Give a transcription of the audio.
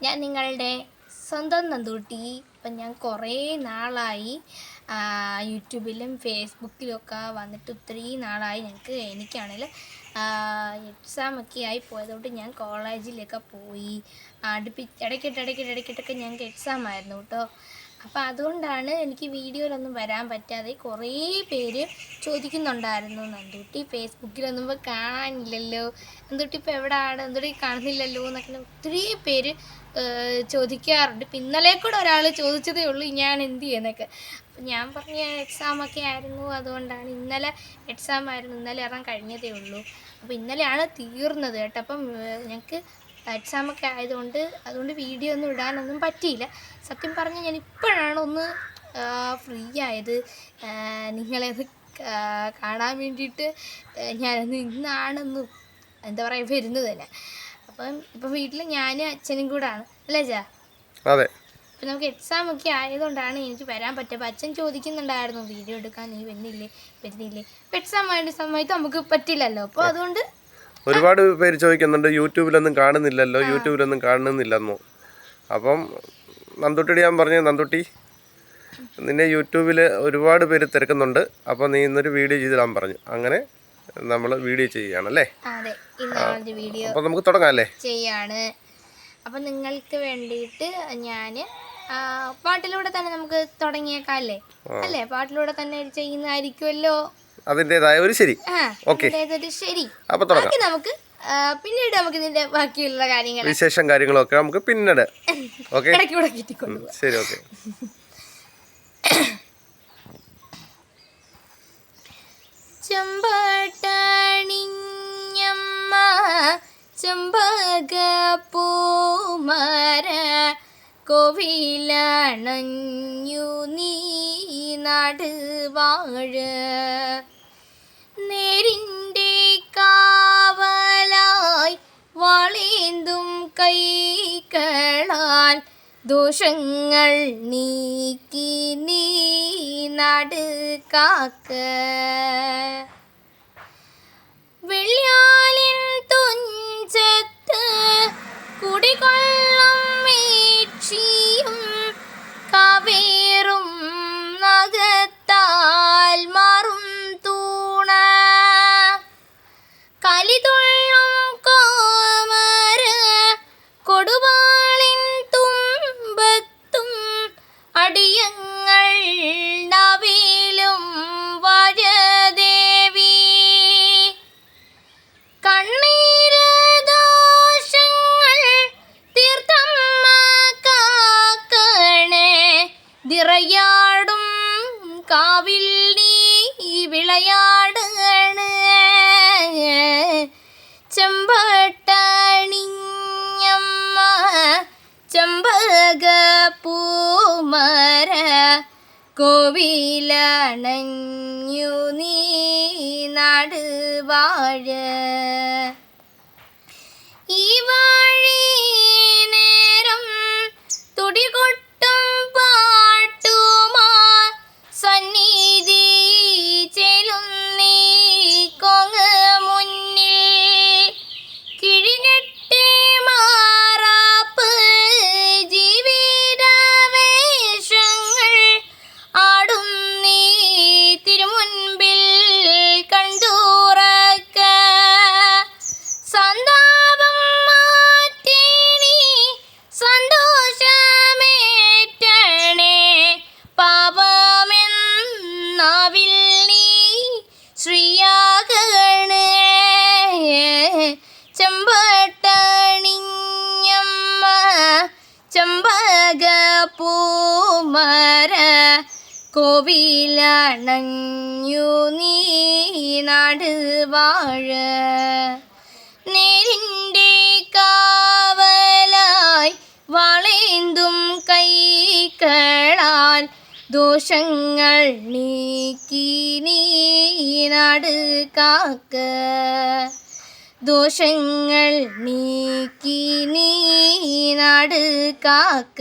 ഞാൻ നിങ്ങളുടെ സ്വന്തം നന്ദൂട്ടി. ഇപ്പം ഞാൻ കുറേ നാളായി യൂട്യൂബിലും ഫേസ്ബുക്കിലുമൊക്കെ വന്നിട്ട് ഒത്തിരി നാളായി. എനിക്കാണെങ്കിൽ എക്സാമൊക്കെ ആയി പോയതുകൊണ്ട് ഞാൻ കോളേജിലൊക്കെ പോയി ഇടയ്ക്കിട്ടൊക്കെ ഞങ്ങൾക്ക് എക്സാം ആയിരുന്നു കേട്ടോ. അപ്പോൾ അതുകൊണ്ടാണ് എനിക്ക് വീഡിയോയിലൊന്നും വരാൻ പറ്റാതെ. കുറേ പേര് ചോദിക്കുന്നുണ്ടായിരുന്നു, നന്ദൂട്ടി ഫേസ്ബുക്കിലൊന്നും ഇപ്പോൾ കാണാനില്ലല്ലോ, നന്ദൂട്ടി ഇപ്പോൾ എവിടെയാണ്, നന്ദൂട്ടി കാണുന്നില്ലല്ലോ എന്നൊക്കെ ഒത്തിരി പേര് ചോദിക്കാറുണ്ട്. ഇപ്പം ഇന്നലെ കൂടെ ഒരാൾ ചോദിച്ചതേ ഉള്ളൂ ഞാൻ എന്ത് ചെയ്യുന്നൊക്കെ. അപ്പം ഞാൻ പറഞ്ഞ എക്സാമൊക്കെ ആയിരുന്നു, അതുകൊണ്ടാണ്. ഇന്നലെ എക്സാം ആയിരുന്നു, ഇന്നലെ ഇറങ്ങാൻ കഴിഞ്ഞതേ ഉള്ളൂ. അപ്പോൾ ഇന്നലെയാണ് തീർന്നത് കേട്ടോ. അപ്പം ഞങ്ങൾക്ക് എക്സാമൊക്കെ അതുകൊണ്ട് വീഡിയോ ഒന്നും ഇടാനൊന്നും പറ്റിയില്ല. സത്യം പറഞ്ഞാൽ ഞാൻ ഇപ്പോഴാണ് ഒന്ന് ഫ്രീ ആയത്. നിങ്ങളത് കാണാൻ വേണ്ടിയിട്ട് ഇന്നാണെന്ന് എന്താ പറയുക വരുന്നത് തന്നെ. ഇപ്പം വീട്ടിൽ ഞാനും അച്ഛനും കൂടാണ് അല്ലേ ചാ? അതെ. അപ്പം നമുക്ക് എക്സാമൊക്കെ ആയതുകൊണ്ടാണ് എനിക്ക് വരാൻ പറ്റുക. അപ്പം അച്ഛൻ ചോദിക്കുന്നുണ്ടായിരുന്നു വീഡിയോ എടുക്കാൻ നീ വരുന്നില്ലേ. ഇപ്പം എക്സാം ആയ സമയത്ത് നമുക്ക് പറ്റില്ലല്ലോ. അപ്പോൾ അതുകൊണ്ട് ഒരുപാട് പേര് ചോദിക്കുന്നുണ്ട് യൂട്യൂബിലൊന്നും കാണുന്നില്ലെന്നോ. അപ്പം നന്ദുട്ടിയോട് ഞാൻ പറഞ്ഞു, നന്ദുട്ടി നിന്നെ യൂട്യൂബിൽ ഒരുപാട് പേര് തിരക്കുന്നുണ്ട്, അപ്പോൾ നീ ഇന്നൊരു വീഡിയോ ചെയ്തിടാൻ പറഞ്ഞു. അങ്ങനെ നമ്മൾ വീഡിയോ ചെയ്യുകയാണല്ലേ? അതെ, ഇന്നാണ് വീഡിയോ. അപ്പോൾ നമുക്ക് തുടങ്ങാം അല്ലേ? ചെയ്യാണ്. അപ്പം നിങ്ങൾക്ക് വേണ്ടിയിട്ട് ഞാൻ പാട്ടിലൂടെ തന്നെ നമുക്ക് തുടങ്ങിയേക്കാം അല്ലേ? പാട്ടിലൂടെ തന്നെ ചെയ്യുന്നതായിരിക്കുമല്ലോ അതിൻ്റെതായ ഒരു ശരി. ശരി. അപ്പോൾ തുടങ്ങാം. നമുക്ക് പിന്നീട് നമുക്ക് ഇതിന്റെ ബാക്കിയുള്ള കാര്യങ്ങൾ വിശേഷം കാര്യങ്ങളൊക്കെ നമുക്ക് പിന്നീട് ശരി. ഓക്കെ. ചെമ്പട്ടണിഞ്ഞമ്മ ചെമ്പക പൂമര കോവിലണഞ്ഞു നീ നടുവാഴ നേരിൻ്റെ കാവലായി വളേന്തും കൈകളാൽ ദോഷങ്ങൾ നീക്കി നീ നടുകാക്ക വെള്ളിയാലിൻ തുഞ്ചത്ത് കുടികൊള്ളും വീക്ഷിയും കവേറും നഖത്താൽ മാറും തൂണ കലിതുള്ളും കോമര കൊടുവാളിൻ തുമ്പത്തും അടിയങ്ങൾ നവിലും വരദേവി കണ്ണീരദോഷങ്ങൾ തീർത്തമ്മ കാക്കണേ ദിറയാടും കാവിൽ നീ വിളയാടണ ചെമ്പട്ടണിഞ്ഞമ്മ ചെമ്പക പൂമര കോവിലണഞ്ഞു നീ നടുവാഴ ഈ വാഴി നേരം തുടികൊട്ടും പാട്ടുമാ സന്നിധി ചെലുന്നീ കൊങ്ങ മുന്നിൽ കിഴികെട്ടി മാറാപ്പ് ജീവിതവേഷങ്ങൾ ആടും നീ തിരുമുൻപിൽ കണ്ടുറക്ക സന്താപം മാറ്റി നീ സന്തോഷമേറ്റണേ പാപമെന്നാവിൽ നീ ശ്രീയാകണേ ചെമ്പട്ടണിഞ്ഞമ്മ ചെമ്പക പൂമര കോവിലണഞ്ഞു നീ നടുവാഴ നേരിൻ്റെ കാവലായി വളേന്തും കൈകളാൽ ദോഷങ്ങൾ നീക്കി നീ നടുകാക്ക ദോഷങ്ങൾ നീക്കി നീ നടുകാക്ക.